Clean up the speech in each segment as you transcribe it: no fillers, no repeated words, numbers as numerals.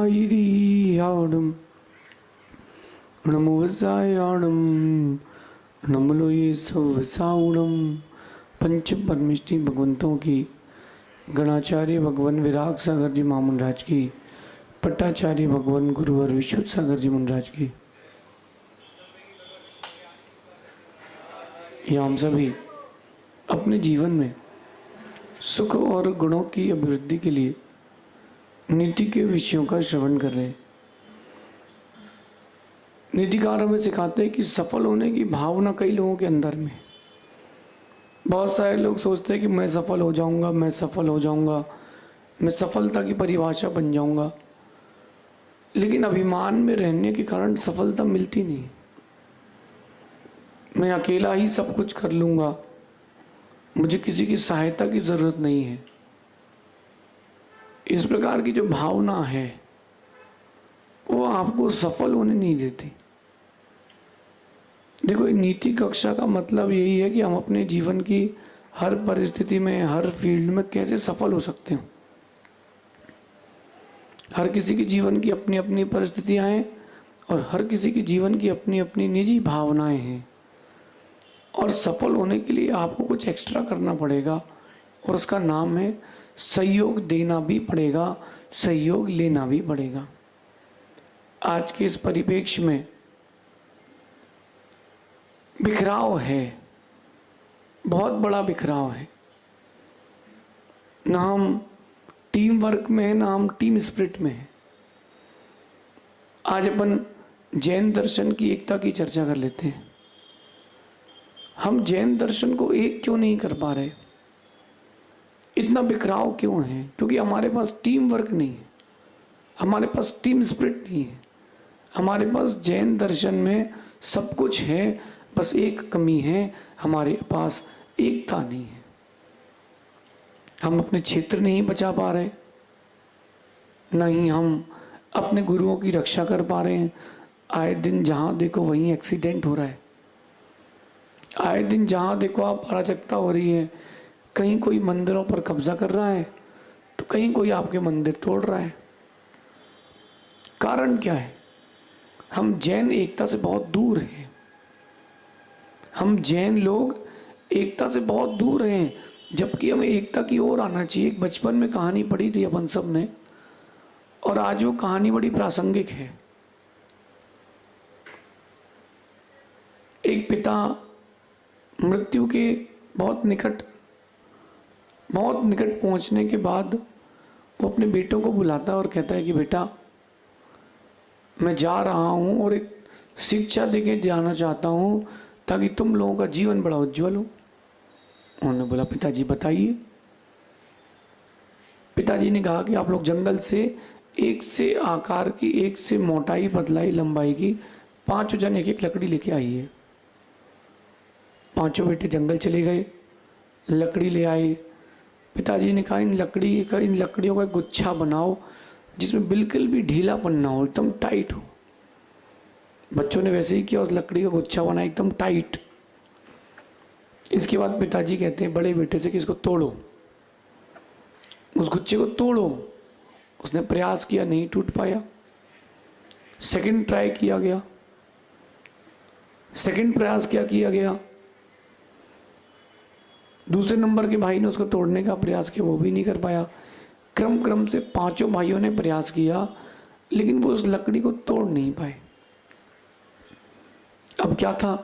नमोनारायणं नमो वसायाणं नमो ये सवसाउणं। पंच परमेष्टि भगवंतों की, गणाचार्य भगवान विराग सागर जी महामंडराज की, पट्टाचार्य भगवान गुरुवर विशुद्ध सागर जी महाराज की, या हम सभी अपने जीवन में सुख और गुणों की अभिवृद्धि के लिए नीति के विषयों का श्रवण कर रहे हैं। नीतिकार हमें सिखाते हैं कि सफल होने की भावना कई लोगों के अंदर में। बहुत सारे लोग सोचते हैं कि मैं सफल हो जाऊंगा, मैं सफल हो जाऊंगा, मैं सफलता की परिभाषा बन जाऊंगा, लेकिन अभिमान में रहने के कारण सफलता मिलती नहीं। मैं अकेला ही सब कुछ कर लूंगा, मुझे किसी की सहायता की जरूरत नहीं है। इस प्रकार की जो भावना है वो आपको सफल होने नहीं देती। देखो, नीति कक्षा का मतलब यही है कि हम अपने जीवन की हर परिस्थिति में, हर फील्ड में कैसे सफल हो सकते हैं। हर किसी के जीवन की अपनी अपनी परिस्थितियां हैं और हर किसी के जीवन की अपनी अपनी निजी भावनाएं हैं, और सफल होने के लिए आपको कुछ एक्स्ट्रा करना पड़ेगा, और उसका नाम है सहयोग देना भी पड़ेगा, सहयोग लेना भी पड़ेगा। आज के इस परिप्रेक्ष्य में बिखराव है, बहुत बड़ा बिखराव है। ना हम टीम वर्क में है, ना हम टीम स्पिरिट में है। आज अपन जैन दर्शन की एकता की चर्चा कर लेते हैं। हम जैन दर्शन को एक क्यों नहीं कर पा रहे? इतना बिखराव क्यों है? क्योंकि हमारे पास टीम वर्क नहीं है, हमारे पास टीम स्पिरिट नहीं है। हमारे पास जैन दर्शन में सब कुछ है, बस एक कमी है, हमारे पास एकता नहीं है। हम अपने क्षेत्र नहीं बचा पा रहे, नहीं हम अपने गुरुओं की रक्षा कर पा रहे हैं। आए दिन जहाँ देखो वहीं एक्सीडेंट हो रहा है, आए दिन जहाँ देखो आप अराजकता हो रही है। कहीं कोई मंदिरों पर कब्जा कर रहा है तो कहीं कोई आपके मंदिर तोड़ रहा है। कारण क्या है? हम जैन एकता से बहुत दूर हैं। हम जैन लोग एकता से बहुत दूर हैं, जबकि हमें एकता की ओर आना चाहिए। एक बचपन में कहानी पढ़ी थी अपन सब ने, और आज वो कहानी बड़ी प्रासंगिक है। एक पिता मृत्यु के बहुत निकट पहुंचने के बाद वो अपने बेटों को बुलाता है और कहता है कि बेटा, मैं जा रहा हूं और एक शिक्षा देके जाना चाहता हूं ताकि तुम लोगों का जीवन बड़ा उज्जवल हो। उन्होंने बोला, पिताजी बताइए। पिताजी ने कहा कि आप लोग जंगल से एक से आकार की, एक से मोटाई, पतलाई, लंबाई की 5 जन एक एक लकड़ी लेके आइए। 5 बेटे जंगल चले गए, लकड़ी ले आए। पिताजी ने कहा इन लकड़ियों का एक गुच्छा बनाओ जिसमें बिल्कुल भी ढीलापन ना हो, एकदम टाइट हो। बच्चों ने वैसे ही किया, उस लकड़ी का गुच्छा बना एकदम टाइट। इसके बाद पिताजी कहते हैं बड़े बेटे से कि इसको तोड़ो, उस गुच्छे को तोड़ो। उसने प्रयास किया, नहीं टूट पाया। सेकंड ट्राई किया गया, सेकंड प्रयास क्या किया गया, दूसरे नंबर के भाई ने उसको तोड़ने का प्रयास किया, वो भी नहीं कर पाया। क्रम से 5 भाइयों ने प्रयास किया, लेकिन वो उस लकड़ी को तोड़ नहीं पाए। अब क्या था?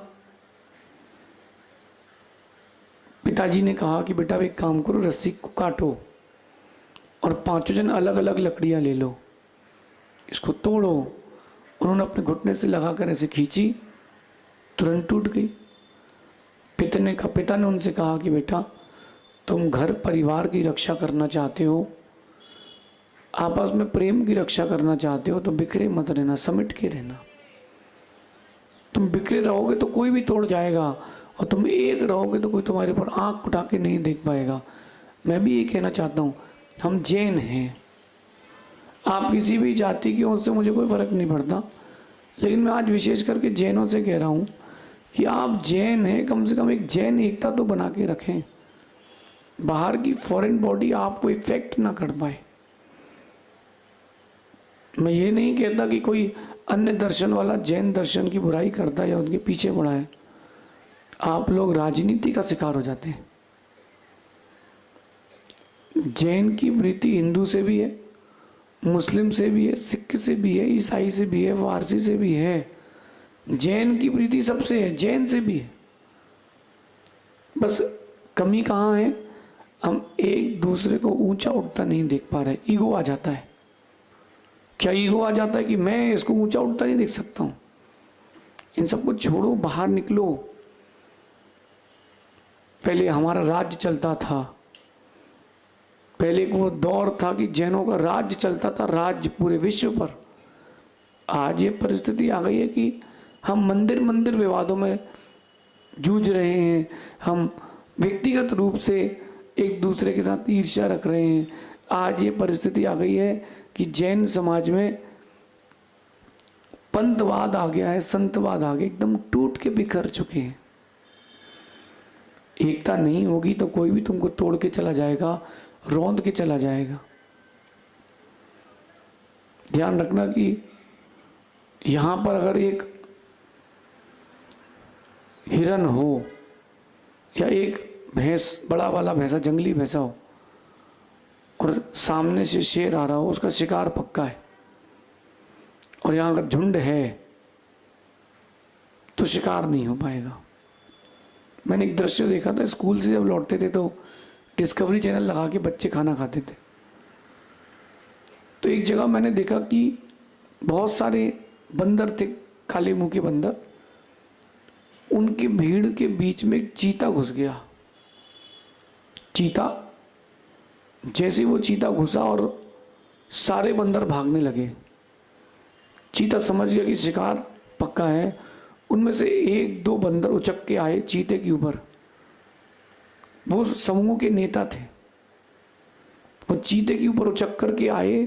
पिताजी ने कहा कि बेटा एक काम करो, रस्सी को काटो और 5 जन अलग अलग लकड़ियां ले लो, इसको तोड़ो। उन्होंने अपने घुटने से लगाकर ऐसे खींची, तुरंत टूट गई। पिता ने उनसे कहा कि बेटा, तुम घर परिवार की रक्षा करना चाहते हो, आपस में प्रेम की रक्षा करना चाहते हो, तो बिखरे मत रहना, समेट के रहना। तुम बिखरे रहोगे तो कोई भी तोड़ जाएगा, और तुम एक रहोगे तो कोई तुम्हारे ऊपर आंख उठा के नहीं देख पाएगा। मैं भी ये कहना चाहता हूँ, हम जैन हैं। आप किसी भी जाति की हो, उससे मुझे कोई फर्क नहीं पड़ता, लेकिन मैं आज विशेष करके जैनों से कह रहा हूँ कि आप जैन हैं, कम से कम एक जैन एकता तो बना के रखें। बाहर की फॉरेन बॉडी आपको इफेक्ट ना कर पाए। मैं ये नहीं कहता कि कोई अन्य दर्शन वाला जैन दर्शन की बुराई करता है या उनके पीछे पड़ा है। आप लोग राजनीति का शिकार हो जाते हैं। जैन की वृत्ति हिंदू से भी है, मुस्लिम से भी है, सिख से भी है, ईसाई से भी है, वारसी से भी है। जैन की प्रीति सबसे है, जैन से भी है। बस कमी कहाँ है, हम एक दूसरे को ऊंचा उठता नहीं देख पा रहे। ईगो आ जाता है। क्या ईगो आ जाता है कि मैं इसको ऊंचा उठता नहीं देख सकता हूं? इन सबको छोड़ो, बाहर निकलो। पहले हमारा राज्य चलता था, पहले वो दौर था कि जैनों का राज्य चलता था, राज्य पूरे विश्व पर। आज ये परिस्थिति आ गई है कि हम मंदिर मंदिर विवादों में जूझ रहे हैं। हम व्यक्तिगत रूप से एक दूसरे के साथ ईर्ष्या रख रहे हैं। आज ये परिस्थिति आ गई है कि जैन समाज में पंथवाद आ गया है, संतवाद आ गया, एकदम टूट के बिखर चुके हैं। एकता नहीं होगी तो कोई भी तुमको तोड़ के चला जाएगा, रौंद के चला जाएगा। ध्यान रखना कि यहां पर अगर एक हिरन हो या एक भैंस, बड़ा वाला भैंसा, जंगली भैंसा हो और सामने से शेर आ रहा हो, उसका शिकार पक्का है और यहां का झुंड है, तो शिकार नहीं हो पाएगा। मैंने एक दृश्य देखा था, स्कूल से जब लौटते थे तो डिस्कवरी चैनल लगा के बच्चे खाना खाते थे। तो एक जगह मैंने देखा कि बहुत सारे बंदर थे, काले मुंह के बंदर। उनकी भीड़ के बीच में एक चीता घुस गया। चीता, जैसे वो चीता घुसा और सारे बंदर भागने लगे। चीता समझ गया कि शिकार पक्का है। उनमें से एक दो बंदर उचक के आए चीते के ऊपर। वो समूह के नेता थे। वो चीते के ऊपर उचक करके आए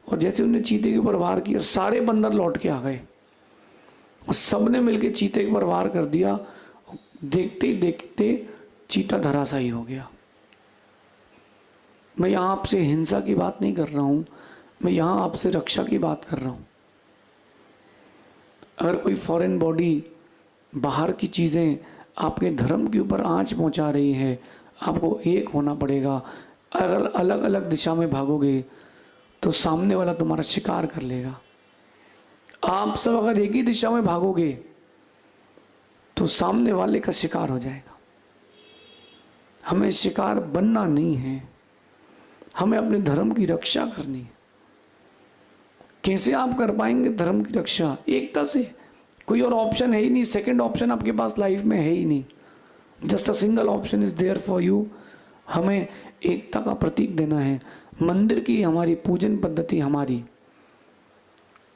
और जैसे उन्हें चीते के ऊपर वार किया, सारे बंदर लौट के आ गए और सबने मिलकर चीते के ऊपर वार कर दिया। देखते ही देखते चीता धराशायी हो गया। मैं यहां आपसे हिंसा की बात नहीं कर रहा हूं, मैं यहां आपसे रक्षा की बात कर रहा हूं। अगर कोई फॉरेन बॉडी, बाहर की चीजें आपके धर्म के ऊपर आंच पहुंचा रही है, आपको एक होना पड़ेगा। अगर अलग अलग दिशा में भागोगे तो सामने वाला तुम्हारा शिकार कर लेगा। आप सब अगर एक ही दिशा में भागोगे तो सामने वाले का शिकार हो जाएगा। हमें शिकार बनना नहीं है, हमें अपने धर्म की रक्षा करनी है। कैसे आप कर पाएंगे धर्म की रक्षा? एकता से। कोई और ऑप्शन है ही नहीं, सेकंड ऑप्शन आपके पास लाइफ में है ही नहीं। Just a single option is there for you. हमें एकता का प्रतीक देना है। मंदिर की हमारी पूजन पद्धति हमारी,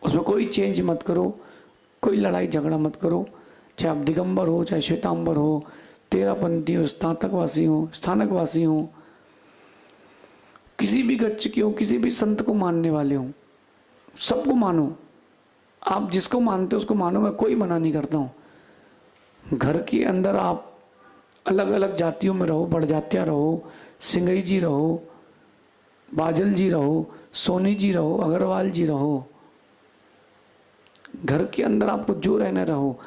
उसमें कोई चेंज मत करो, कोई लड़ाई झगड़ा मत करो। चाहे आप दिगंबर हो, चाहे श्वेतांबर हो, तेरापंथी हो, स्नातकवासी हो, स्थानकवासी हो, किसी भी गच्छ के हो, किसी भी संत को मानने वाले हो, सबको मानो। आप जिसको मानते हो उसको मानो, मैं कोई मना नहीं करता हूँ। घर के अंदर आप अलग अलग जातियों में रहो, बड़जात्या रहो, सिंगई जी रहो, बाजल जी रहो, सोनी जी रहो, अग्रवाल जी रहो। घर के अंदर आपको जो रहना रहो,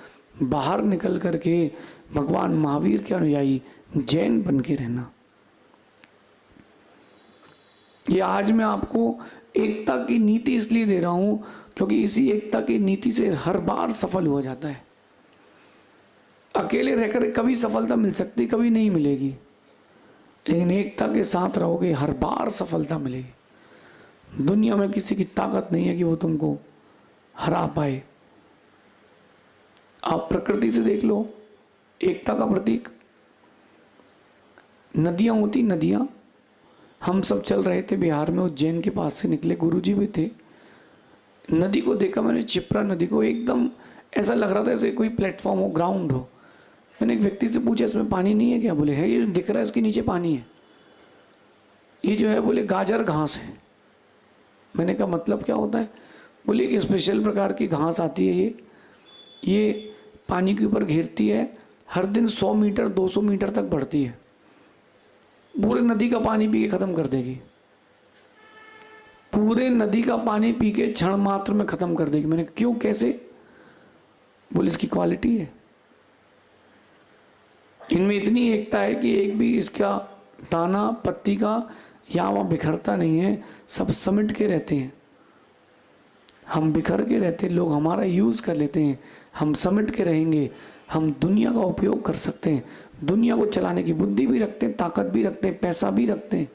बाहर निकल करके भगवान महावीर के अनुयायी जैन बन के रहना। ये आज मैं आपको एकता की नीति इसलिए दे रहा हूं क्योंकि इसी एकता की नीति से हर बार सफल हो जाता है। अकेले रहकर कभी सफलता मिल सकती, कभी नहीं मिलेगी, लेकिन एकता के साथ रहोगे हर बार सफलता मिलेगी। दुनिया में किसी की ताकत नहीं है कि वो तुमको हरा पाए। आप प्रकृति से देख लो, एकता का प्रतीक नदियां होती, नदियां। हम सब चल रहे थे बिहार में, उज्जैन के पास से निकले, गुरुजी भी थे। नदी को देखा मैंने, क्षिप्रा नदी को, एकदम ऐसा लग रहा था जैसे कोई प्लेटफॉर्म हो, ग्राउंड हो। मैंने एक व्यक्ति से पूछा इसमें पानी नहीं है क्या? बोले है, ये दिख रहा है इसके नीचे पानी है। ये जो है बोले गाजर घास है। मैंने कहा मतलब क्या होता है? बोले एक स्पेशल प्रकार की घास आती है, ये पानी के ऊपर घेरती है, हर दिन 100 मीटर 200 मीटर तक बढ़ती है, पूरे नदी का पानी पी के खत्म कर देगी। पूरे नदी का पानी पी के क्षण मात्र में खत्म कर देगी। मैंने कहा क्यों, कैसे? बोले इसकी क्वालिटी है, इनमें इतनी एकता है कि एक भी इसका दाना पत्ती का यहाँ वहाँ बिखरता नहीं है, सब समेट के रहते हैं। हम बिखर के रहते हैं, लोग हमारा यूज़ कर लेते हैं, हम समेट के रहेंगे, हम दुनिया का उपयोग कर सकते हैं, दुनिया को चलाने की बुद्धि भी रखते हैं, ताकत भी रखते हैं, पैसा भी रखते हैं।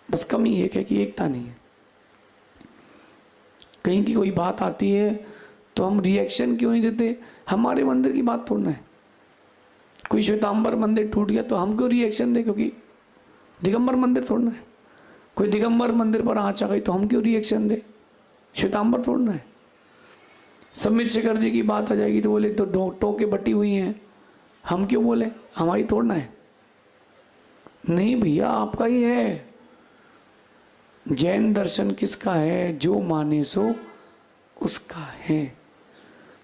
बस कमी एक है कि एकता नहीं है। कहीं की कोई बात आती है तो हम रिएक्शन क्यों नहीं देते? हमारे मंदिर की बात थोड़ा है। कोई श्वेतांबर मंदिर टूट गया तो हम क्यों रिएक्शन दें? क्योंकि दिगंबर मंदिर थोड़ा है। कोई दिगंबर मंदिर पर आँच आ गई तो हम क्यों रिएक्शन दें? श्वेतांबर थोड़ा है। समीर शेखर जी की बात आ जाएगी तो बोले तो टोके बटी हुई हैं, हम क्यों बोले? हमारी तोड़ना है? नहीं भैया, आपका ही है। जैन दर्शन किसका है? जो माने सो उसका है।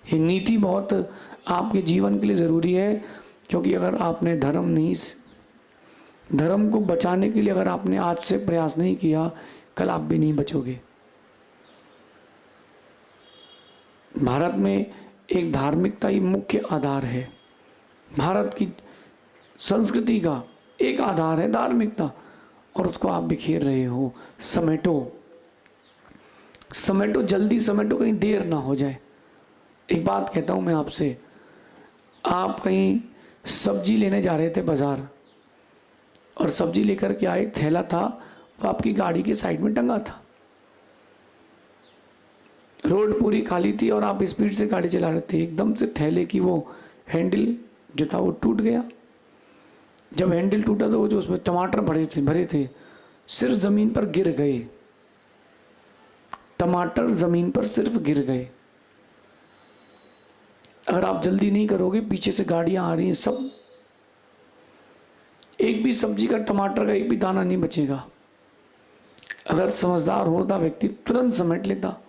ये नीति बहुत आपके जीवन के लिए ज़रूरी है, क्योंकि अगर आपने धर्म को बचाने के लिए अगर आपने आज से प्रयास नहीं किया, कल आप भी नहीं बचोगे। भारत में एक धार्मिकता ही मुख्य आधार है। भारत की संस्कृति का एक आधार है धार्मिकता, और उसको आप बिखेर रहे हो। समेटो, जल्दी समेटो, कहीं देर ना हो जाए। एक बात कहता हूँ मैं आपसे, आप कहीं सब्जी लेने जा रहे थे बाजार, और सब्जी लेकर के आए, थैला था वो आपकी गाड़ी के साइड में टंगा था। रोड पूरी खाली थी और आप स्पीड से गाड़ी चला रहे थे, एकदम से थैले की वो हैंडल जो था वो टूट गया। जब हैंडल टूटा तो वो जो उसमें टमाटर भरे थे सिर्फ ज़मीन पर गिर गए। टमाटर ज़मीन पर सिर्फ गिर गए। अगर आप जल्दी नहीं करोगे, पीछे से गाड़ियां आ रही हैं, सब, एक भी सब्जी का, टमाटर का एक भी दाना नहीं बचेगा। अगर समझदार होता व्यक्ति तुरंत समेट लेता,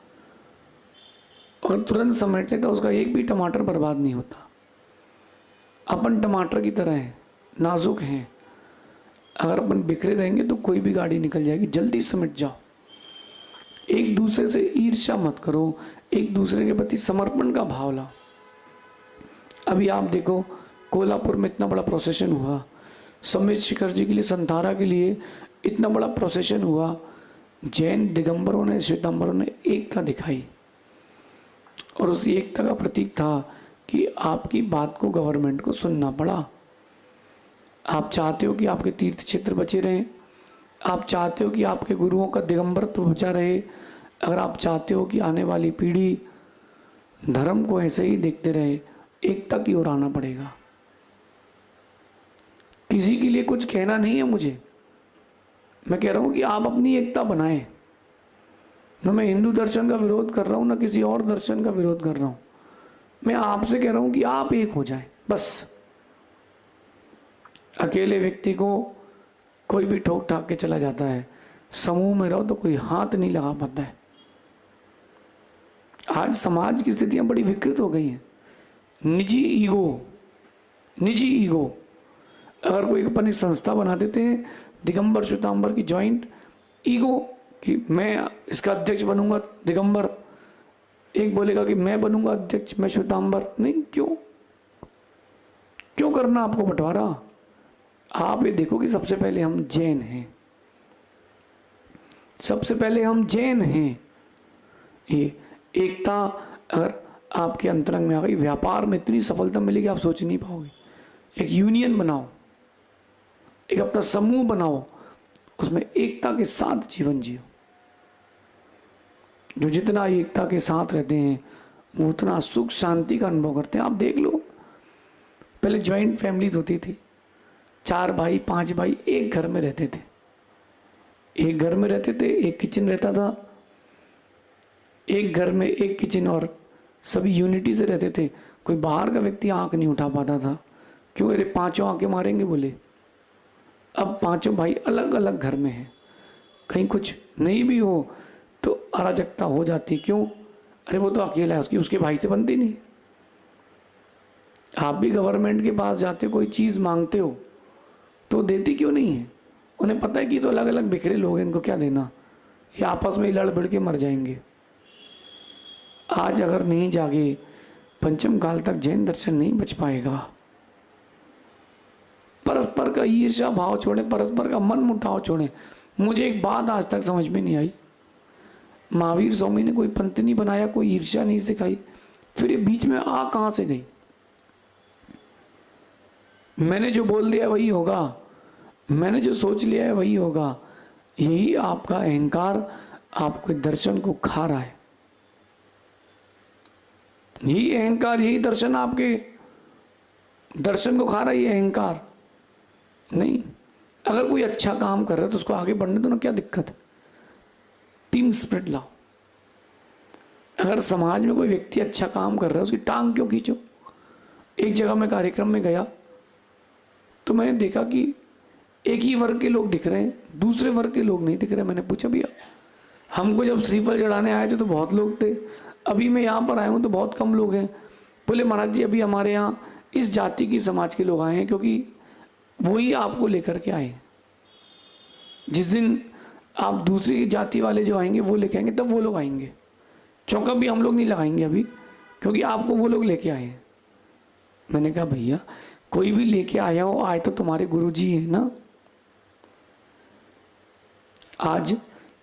अगर तुरंत समेट लेता, उसका एक भी टमाटर बर्बाद नहीं होता। अपन टमाटर की तरह हैं, नाजुक हैं। अगर अपन बिखरे रहेंगे तो कोई भी गाड़ी निकल जाएगी। जल्दी समेट जाओ। एक दूसरे से ईर्ष्या मत करो, एक दूसरे के प्रति समर्पण का भाव लाओ। अभी आप देखो, कोल्हापुर में इतना बड़ा प्रोसेशन हुआ, समीर शेखर जी के लिए, संतारा के लिए इतना बड़ा प्रोसेशन हुआ। जैन दिगंबरों ने, श्वेतांबरों ने एकता दिखाई, और उस एकता का प्रतीक था कि आपकी बात को गवर्नमेंट को सुनना पड़ा। आप चाहते हो कि आपके तीर्थ क्षेत्र बचे रहें, आप चाहते हो कि आपके गुरुओं का दिगंबरत्व बचा रहे, अगर आप चाहते हो कि आने वाली पीढ़ी धर्म को ऐसे ही देखते रहे, एकता की ओर आना पड़ेगा। किसी के लिए कुछ कहना नहीं है मुझे, मैं कह रहा हूं कि आप अपनी एकता बनाएं। ना मैं हिंदू दर्शन का विरोध कर रहा हूं, ना किसी और दर्शन का विरोध कर रहा हूं। मैं आपसे कह रहा हूं कि आप एक हो जाएं बस। अकेले व्यक्ति को कोई भी ठोक ठाक के चला जाता है, समूह में रहो तो कोई हाथ नहीं लगा पाता है। आज समाज की स्थितियां बड़ी विकृत हो गई हैं। निजी ईगो, अगर कोई अपन एक संस्था बना देते हैं, दिगंबर श्वेतांबर की जॉइंट ईगो, कि मैं इसका अध्यक्ष बनूंगा दिगंबर, एक बोलेगा कि मैं बनूंगा अध्यक्ष, मैं श्वेतांबर। नहीं, क्यों करना आपको बंटवारा? आप ये देखो कि सबसे पहले हम जैन हैं, सबसे पहले हम जैन हैं। ये एकता अगर आपके अंतरंग में आ गई, व्यापार में इतनी सफलता मिलेगी आप सोच नहीं पाओगे। एक यूनियन बनाओ, एक अपना समूह बनाओ, उसमें एकता के साथ जीवन जियो। जो जितना एकता के साथ रहते हैं वो उतना सुख शांति का अनुभव करते हैं। आप देख लो, पहले जॉइंट फैमिलीज होती थी, 4 भाई 5 भाई एक घर में रहते थे, एक घर में रहते थे, एक किचन रहता था, एक घर में एक किचन, और सभी यूनिटी से रहते थे। कोई बाहर का व्यक्ति आंख नहीं उठा पाता था। क्यों? अरे पांचों आंखें मारेंगे बोले। अब पांचों भाई अलग अलग घर में हैं, कहीं कुछ नहीं भी हो तो अराजकता हो जाती। क्यों? अरे वो तो अकेला है, उसके भाई से बनती नहीं। आप भी गवर्नमेंट के पास जाते, कोई चीज़ मांगते हो तो देती क्यों नहीं है? उन्हें पता है कि तो अलग अलग बिखरे लोग हैं, इनको क्या देना, ये आपस में ही लड़ भिड़ के मर जाएंगे। आज अगर नहीं जागे, पंचम काल तक जैन दर्शन नहीं बच पाएगा। परस्पर का ईर्ष्या भाव छोड़े, परस्पर का मन मुटाव छोड़े। मुझे एक बात आज तक समझ में नहीं आई, महावीर स्वामी ने कोई पंथ नहीं बनाया, कोई ईर्ष्या नहीं सिखाई, फिर ये बीच में आ कहां से गई? मैंने जो बोल दिया वही होगा, मैंने जो सोच लिया है वही होगा। यही आपका अहंकार आपके दर्शन को खा रहा है। यही अहंकार, यही दर्शन आपके दर्शन को खा रहा है, ये अहंकार नहीं। अगर कोई अच्छा काम कर रहा है तो उसको आगे बढ़ने दो ना, क्या दिक्कत है? टीम स्पिरिट लाओ। अगर समाज में कोई व्यक्ति अच्छा काम कर रहा है, उसकी टांग क्यों खींचो? एक जगह मैं कार्यक्रम में गया तो मैंने देखा कि एक ही वर्ग के लोग दिख रहे हैं, दूसरे वर्ग के लोग नहीं दिख रहे। मैंने पूछा, भैया हमको जब श्रीफल चढ़ाने आए थे तो बहुत लोग थे, अभी मैं यहाँ पर आया हूँ तो बहुत कम लोग हैं। बोले, महाराज जी अभी हमारे यहाँ इस जाति की समाज के लोग आए हैं, क्योंकि वही आपको लेकर के आए। जिस दिन आप दूसरी जाति वाले जो आएंगे वो लेके आएंगे, तब वो लोग आएंगे। चौका भी हम लोग नहीं लगाएंगे अभी, क्योंकि आपको वो लोग लेके आए हैं। मैंने कहा, भैया कोई भी लेके आया हो, आए तो तुम्हारे गुरुजी है ना। आज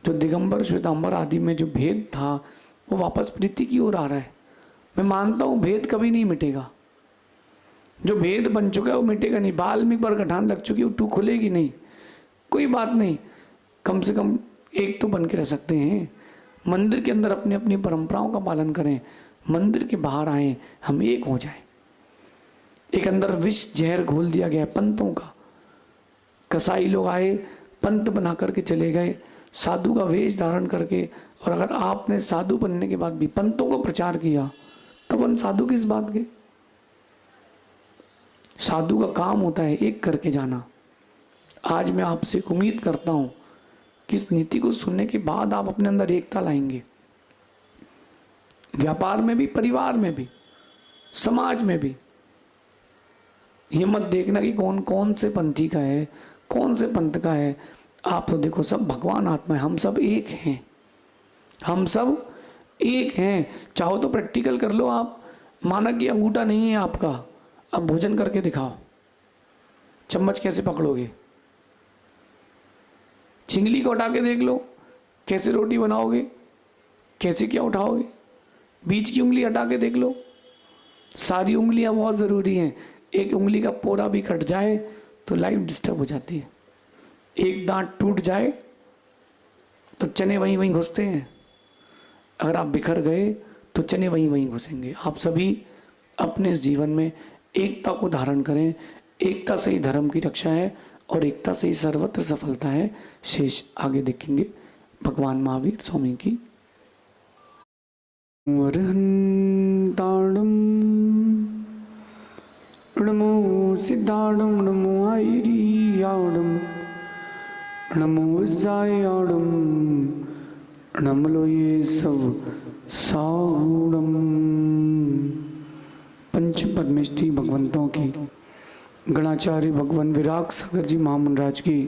जो दिगंबर श्वेतांबर आदि में जो भेद था वो वापस प्रीति की ओर आ रहा है। मैं मानता हूं भेद कभी नहीं मिटेगा, जो भेद बन चुका है वो मिटेगा नहीं। बाल्मीकि पर गठान लग चुकी है, वो खुलेगी नहीं। कोई बात नहीं, कम से कम एक तो बन के रह सकते हैं। मंदिर के अंदर अपनी अपनी परंपराओं का पालन करें, मंदिर के बाहर आए, हम एक हो जाएं। एक अंदर विष जहर घोल दिया गया पंथों का। कसाई लोग आए, पंथ बना करके चले गए, साधु का वेश धारण करके। और अगर आपने साधु बनने के बाद भी पंथों को प्रचार किया तो अपन साधु किस बात के? साधु का काम होता है एक करके जाना। आज मैं आपसे उम्मीद करता हूं कि इस नीति को सुनने के बाद आप अपने अंदर एकता लाएंगे, व्यापार में भी, परिवार में भी, समाज में भी। ये मत देखना कि कौन कौन से पंथी का है, कौन से पंथ का है। आप तो देखो, सब भगवान आत्मा है, हम सब एक हैं, हम सब एक हैं। चाहो तो प्रैक्टिकल कर लो आप। माना कि अंगूठा नहीं है आपका, अब भोजन करके दिखाओ, चम्मच कैसे पकड़ोगे? चिंगली को हटा के देख लो, कैसे रोटी बनाओगे, कैसे क्या उठाओगे? बीच की उंगली हटा के देख लो। सारी उंगलियां बहुत ज़रूरी हैं। एक उंगली का पोरा भी कट जाए तो लाइफ डिस्टर्ब हो जाती है। एक दांत टूट जाए तो चने वहीं वहीं घुसते हैं। अगर आप बिखर गए तो चने वहीं वहीं घुसेंगे। आप सभी अपने इस जीवन में एकता को धारण करें। एकता से ही धर्म की रक्षा है और एकता से ही सर्वत्र सफलता है। शेष आगे देखेंगे। भगवान महावीर स्वामी की। नमो सिद्धाणम, नमो आयरियाणम, नमो जायाणम, नमलो ये सब सागुणम। पंच पद्मेष्टि भगवंतों की, गणाचार्य भगवान विराग सागर जी महामनराज की,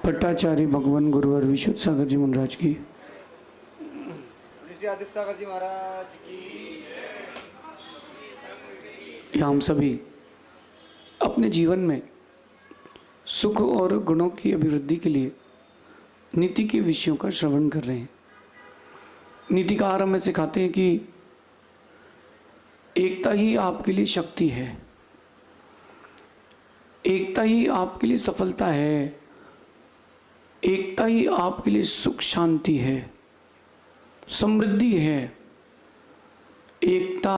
पट्टाचार्य भगवान गुरुवर विशुद्ध सागर जी मनराज की, सागर जी महाराज की। हम सभी अपने जीवन में सुख और गुणों की अभिवृद्धि के लिए नीति के विषयों का श्रवण कर रहे हैं। नीतिकार हमें सिखाते हैं कि एकता ही आपके लिए शक्ति है, एकता ही आपके लिए सफलता है, एकता ही आपके लिए सुख शांति है, समृद्धि है। एकता